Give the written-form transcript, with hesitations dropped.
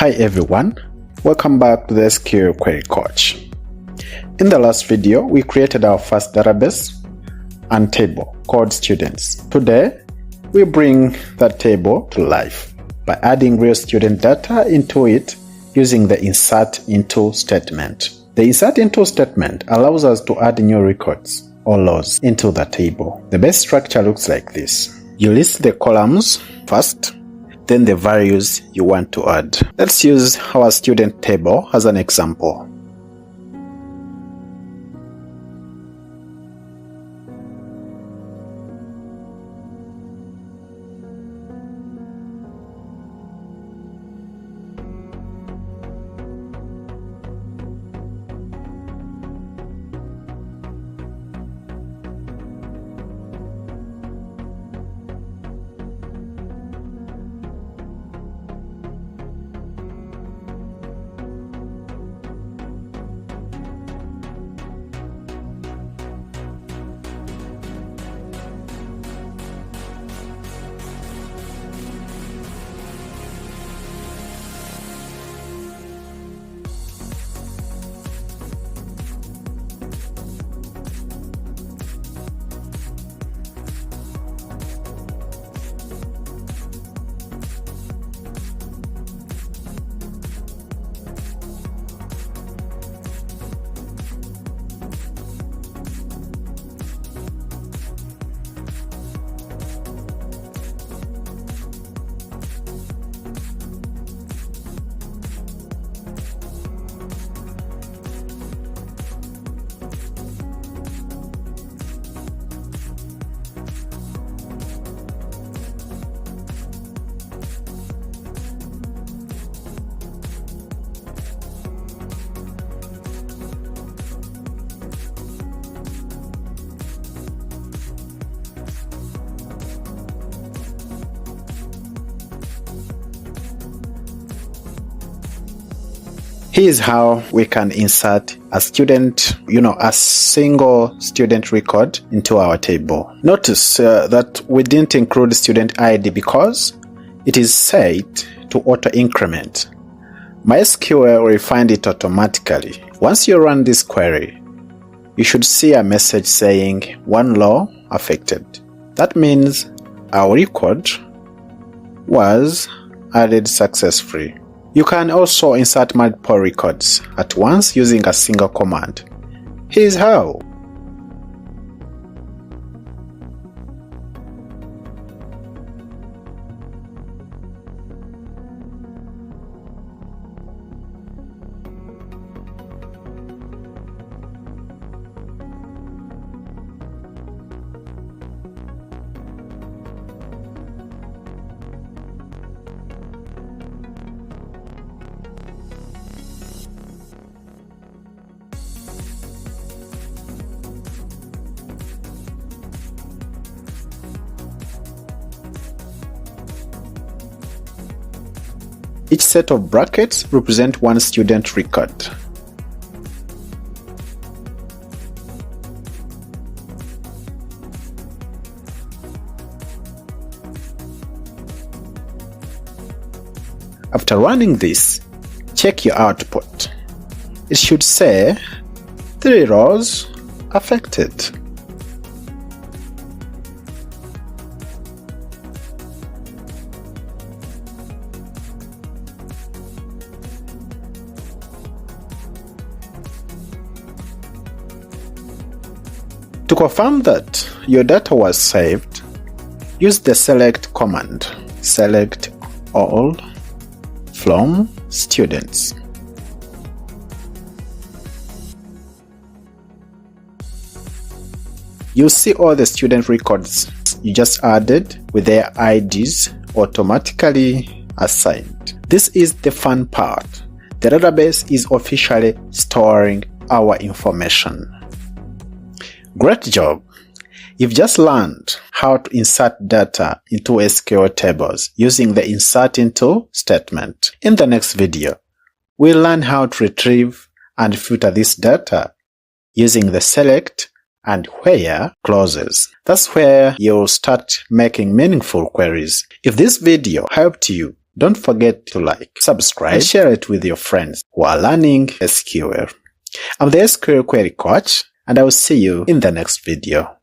Hi everyone, welcome back to the SQL Query Coach. In the last video, we created our first database and table called students. Today, we bring that table to life by adding real student data into it using the insert into statement. The insert into statement allows us to add new records or rows into the table. The base structure looks like this. You list the columns first, then the values you want to add. Let's use our student table as an example. Here's how we can insert a student, a single student record into our table. Notice that we didn't include student ID because it is set to auto increment. MySQL will find it automatically. Once you run this query, you should see a message saying one row affected. That means our record was added successfully. You can also insert multiple records at once using a single command. Here's how. Each set of brackets represent one student record. After running this, check your output. It should say 3 rows affected. To confirm that your data was saved, use the select command. Select all from students. You'll see all the student records you just added with their IDs automatically assigned. This is the fun part. The database is officially storing our information. Great job! You've just learned how to insert data into SQL tables using the insert into statement. In the next video, we'll learn how to retrieve and filter this data using the select and where clauses. That's where you'll start making meaningful queries. If this video helped you, don't forget to like, subscribe, and share it with your friends who are learning SQL. I'm the SQL Query Coach, and I will see you in the next video.